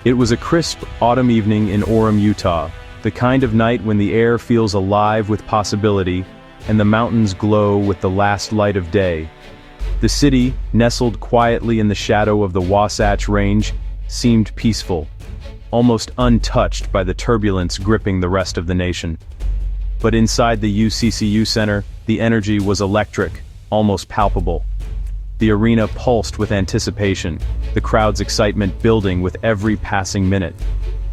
It was a crisp autumn evening in Orem, Utah, the kind of night when the air feels alive with possibility, and the mountains glow with the last light of day. The city, nestled quietly in the shadow of the Wasatch Range, seemed peaceful, almost untouched by the turbulence gripping the rest of the nation. But inside the UCCU Center, the energy was electric, almost palpable. The arena pulsed with anticipation, the crowd's excitement building with every passing minute.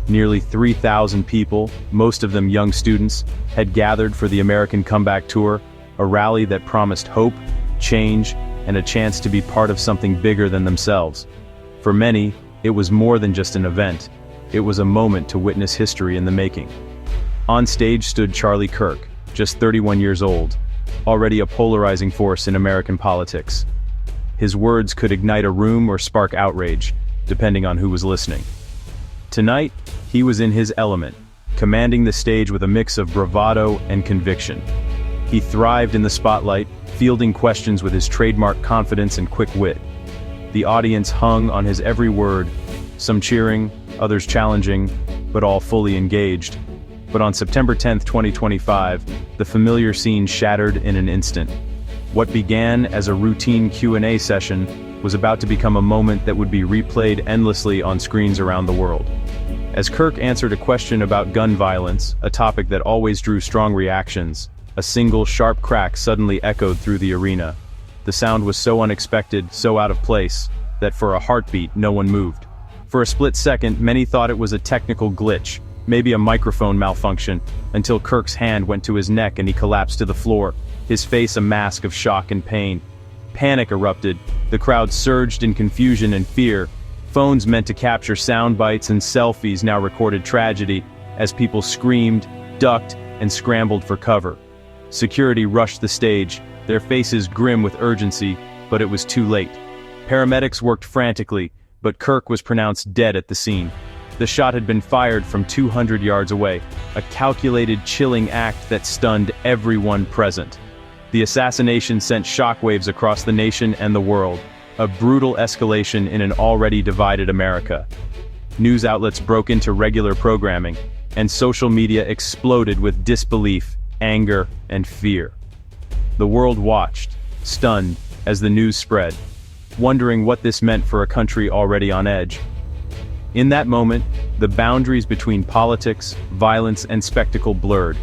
Nearly 3,000 people, most of them young students, had gathered for the American Comeback Tour, a rally that promised hope, change, and a chance to be part of something bigger than themselves. For many, it was more than just an event. It was a moment to witness history in the making. On stage stood Charlie Kirk, just 31 years old, already a polarizing force in American politics. His words could ignite a room or spark outrage, depending on who was listening. Tonight, he was in his element, commanding the stage with a mix of bravado and conviction. He thrived in the spotlight, fielding questions with his trademark confidence and quick wit. The audience hung on his every word, some cheering, others challenging, but all fully engaged. But on September 10, 2025, the familiar scene shattered in an instant. What began as a routine Q&A session was about to become a moment that would be replayed endlessly on screens around the world. As Kirk answered a question about gun violence, a topic that always drew strong reactions, a single sharp crack suddenly echoed through the arena. The sound was so unexpected, so out of place, that for a heartbeat no one moved. For a split second, many thought it was a technical glitch, maybe a microphone malfunction, until Kirk's hand went to his neck and he collapsed to the floor, his face a mask of shock and pain. Panic erupted, the crowd surged in confusion and fear. Phones meant to capture sound bites and selfies now recorded tragedy, as people screamed, ducked, and scrambled for cover. Security rushed the stage, their faces grim with urgency, but it was too late. Paramedics worked frantically, but Kirk was pronounced dead at the scene. The shot had been fired from 200 yards away, a calculated, chilling act that stunned everyone present. The assassination sent shockwaves across the nation and the world, a brutal escalation in an already divided America. News outlets broke into regular programming, and social media exploded with disbelief, anger, and fear. The world watched, stunned, as the news spread, wondering what this meant for a country already on edge. In that moment, the boundaries between politics, violence, and spectacle blurred,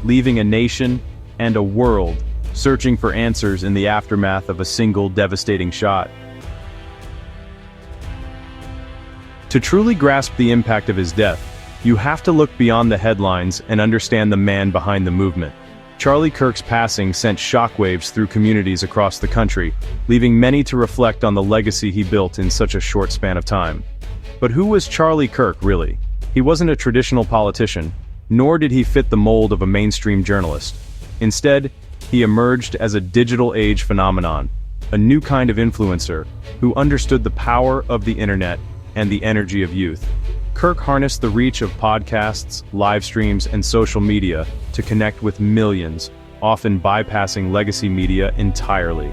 leaving a nation and a world searching for answers in the aftermath of a single devastating shot. To truly grasp the impact of his death, you have to look beyond the headlines and understand the man behind the movement. Charlie Kirk's passing sent shockwaves through communities across the country, leaving many to reflect on the legacy he built in such a short span of time. But who was Charlie Kirk, really? He wasn't a traditional politician, nor did he fit the mold of a mainstream journalist. Instead, he emerged as a digital age phenomenon, a new kind of influencer who understood the power of the internet and the energy of youth. Kirk harnessed the reach of podcasts, live streams, and social media to connect with millions, often bypassing legacy media entirely.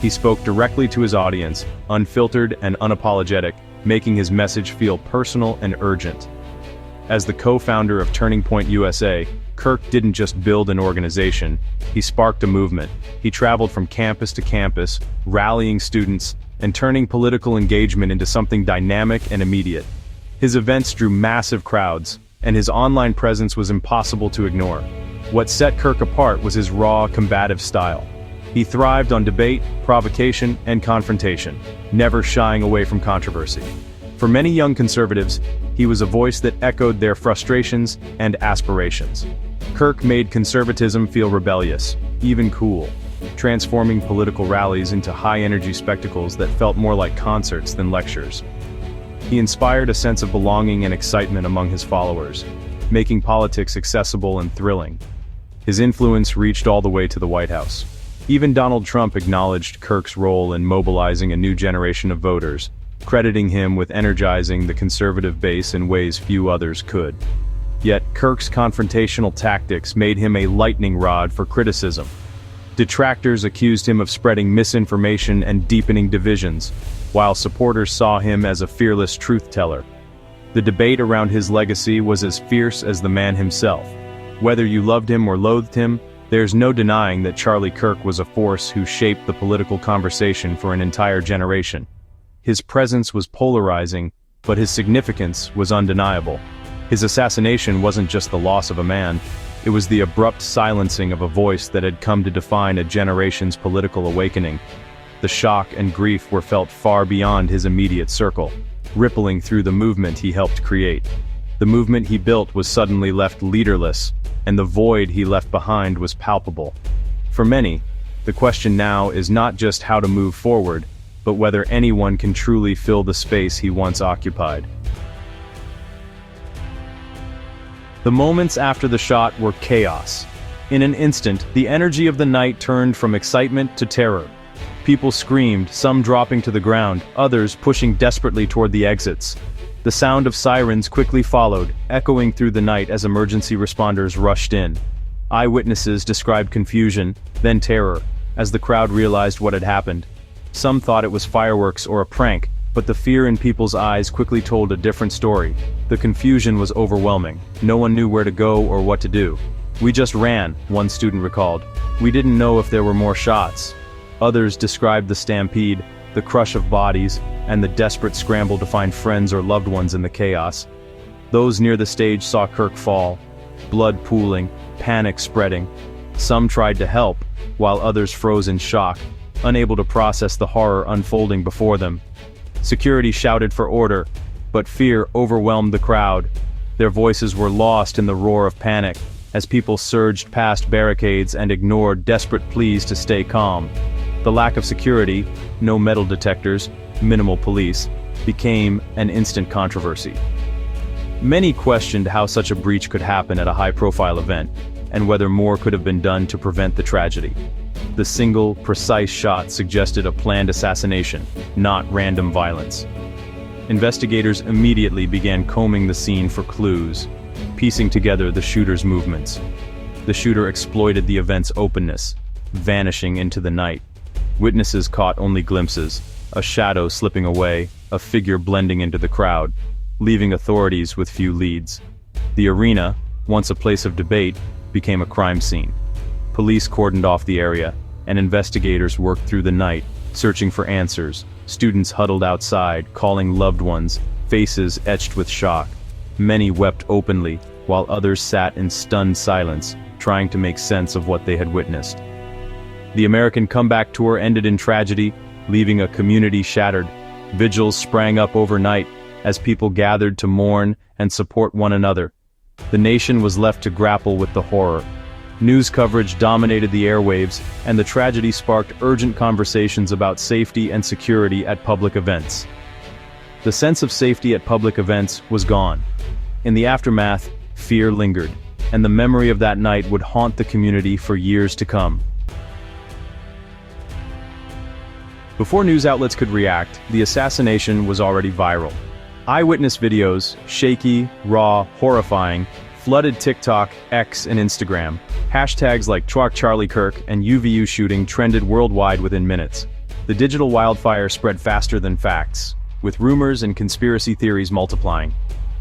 He spoke directly to his audience, unfiltered and unapologetic, making his message feel personal and urgent. As the co-founder of Turning Point USA, Kirk didn't just build an organization, he sparked a movement. He traveled from campus to campus, rallying students, and turning political engagement into something dynamic and immediate. His events drew massive crowds, and his online presence was impossible to ignore. What set Kirk apart was his raw, combative style. He thrived on debate, provocation, and confrontation, never shying away from controversy. For many young conservatives, he was a voice that echoed their frustrations and aspirations. Kirk made conservatism feel rebellious, even cool, transforming political rallies into high-energy spectacles that felt more like concerts than lectures. He inspired a sense of belonging and excitement among his followers, making politics accessible and thrilling. His influence reached all the way to the White House. Even Donald Trump acknowledged Kirk's role in mobilizing a new generation of voters, crediting him with energizing the conservative base in ways few others could. Yet Kirk's confrontational tactics made him a lightning rod for criticism. Detractors accused him of spreading misinformation and deepening divisions, while supporters saw him as a fearless truth-teller. The debate around his legacy was as fierce as the man himself. Whether you loved him or loathed him, there's no denying that Charlie Kirk was a force who shaped the political conversation for an entire generation. His presence was polarizing, but his significance was undeniable. His assassination wasn't just the loss of a man, it was the abrupt silencing of a voice that had come to define a generation's political awakening. The shock and grief were felt far beyond his immediate circle, rippling through the movement he helped create. The movement he built was suddenly left leaderless, and the void he left behind was palpable. For many, the question now is not just how to move forward, but whether anyone can truly fill the space he once occupied. The moments after the shot were chaos. In an instant, the energy of the night turned from excitement to terror. People screamed, some dropping to the ground, others pushing desperately toward the exits. The sound of sirens quickly followed, echoing through the night as emergency responders rushed in. Eyewitnesses described confusion, then terror, as the crowd realized what had happened. Some thought it was fireworks or a prank, but the fear in people's eyes quickly told a different story. The confusion was overwhelming. No one knew where to go or what to do. "We just ran," one student recalled. "We didn't know if there were more shots." Others described the stampede, the crush of bodies, and the desperate scramble to find friends or loved ones in the chaos. Those near the stage saw Kirk fall, blood pooling, panic spreading. Some tried to help, while others froze in shock, unable to process the horror unfolding before them. Security shouted for order, but fear overwhelmed the crowd. Their voices were lost in the roar of panic, as people surged past barricades and ignored desperate pleas to stay calm. The lack of security, no metal detectors, minimal police, became an instant controversy. Many questioned how such a breach could happen at a high-profile event, and whether more could have been done to prevent the tragedy. The single, precise shot suggested a planned assassination, not random violence. Investigators immediately began combing the scene for clues, piecing together the shooter's movements. The shooter exploited the event's openness, vanishing into the night. Witnesses caught only glimpses, a shadow slipping away, a figure blending into the crowd, leaving authorities with few leads. The arena, once a place of debate, became a crime scene. Police cordoned off the area, and investigators worked through the night, searching for answers. Students huddled outside, calling loved ones, faces etched with shock. Many wept openly, while others sat in stunned silence, trying to make sense of what they had witnessed. The American comeback tour ended in tragedy, leaving a community shattered. Vigils sprang up overnight, as people gathered to mourn and support one another. The nation was left to grapple with the horror. News coverage dominated the airwaves, and the tragedy sparked urgent conversations about safety and security at public events. The sense of safety at public events was gone. In the aftermath, fear lingered, and the memory of that night would haunt the community for years to come. Before news outlets could react, the assassination was already viral. Eyewitness videos, shaky, raw, horrifying, flooded TikTok, X, and Instagram. Hashtags like #CharlieKirk and UVU shooting trended worldwide within minutes. The digital wildfire spread faster than facts, with rumors and conspiracy theories multiplying.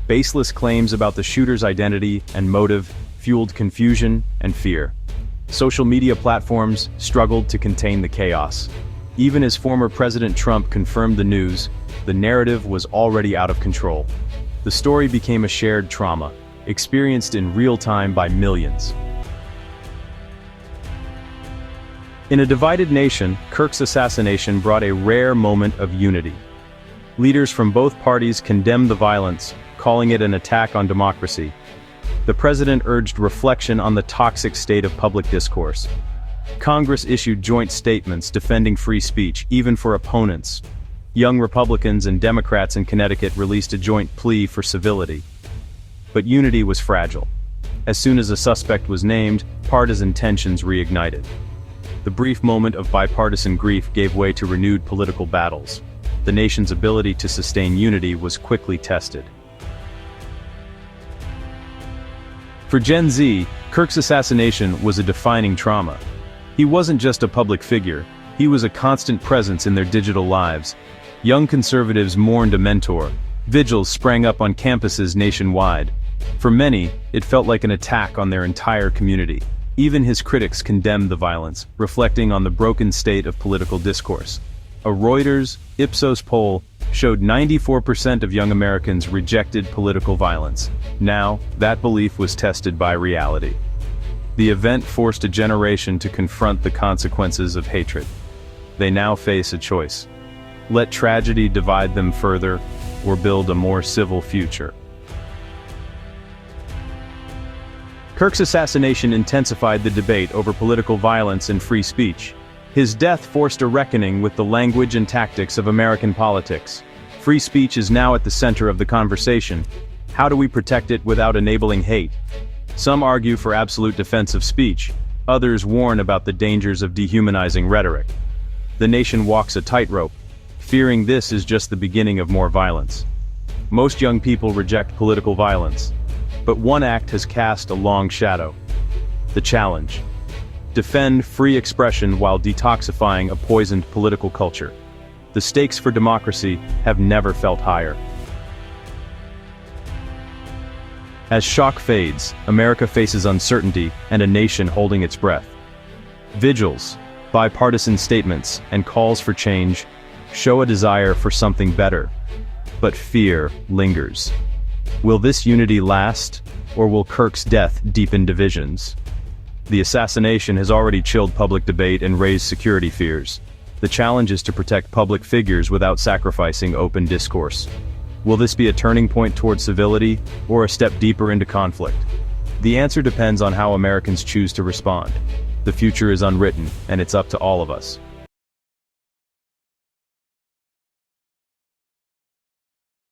Baseless claims about the shooter's identity and motive fueled confusion and fear. Social media platforms struggled to contain the chaos. Even as former President Trump confirmed the news, the narrative was already out of control. The story became a shared trauma, experienced in real time by millions. In a divided nation, Kirk's assassination brought a rare moment of unity. Leaders from both parties condemned the violence, calling it an attack on democracy. The president urged reflection on the toxic state of public discourse. Congress issued joint statements defending free speech, even for opponents. Young Republicans and Democrats in Connecticut released a joint plea for civility. But unity was fragile. As soon as a suspect was named, partisan tensions reignited. The brief moment of bipartisan grief gave way to renewed political battles. The nation's ability to sustain unity was quickly tested. For Gen Z, Kirk's assassination was a defining trauma. He wasn't just a public figure, he was a constant presence in their digital lives. Young conservatives mourned a mentor, Vigils sprang up on campuses nationwide. For many, it felt like an attack on their entire community. Even his critics condemned the violence, reflecting on the broken state of political discourse. A Reuters Ipsos poll showed 94% of young Americans rejected political violence. Now, that belief was tested by reality. The event forced a generation to confront the consequences of hatred. They now face a choice. Let tragedy divide them further, or build a more civil future. Kirk's assassination intensified the debate over political violence and free speech. His death forced a reckoning with the language and tactics of American politics. Free speech is now at the center of the conversation. How do we protect it without enabling hate? Some argue for absolute defense of speech. Others warn about the dangers of dehumanizing rhetoric. The nation walks a tightrope, fearing this is just the beginning of more violence. Most young people reject political violence. But one act has cast a long shadow. The challenge. Defend free expression while detoxifying a poisoned political culture. The stakes for democracy have never felt higher. As shock fades, America faces uncertainty and a nation holding its breath. Vigils, bipartisan statements, and calls for change show a desire for something better. But fear lingers. Will this unity last, or will Kirk's death deepen divisions? The assassination has already chilled public debate and raised security fears. The challenge is to protect public figures without sacrificing open discourse. Will this be a turning point toward civility, or a step deeper into conflict? The answer depends on how Americans choose to respond. The future is unwritten, and it's up to all of us.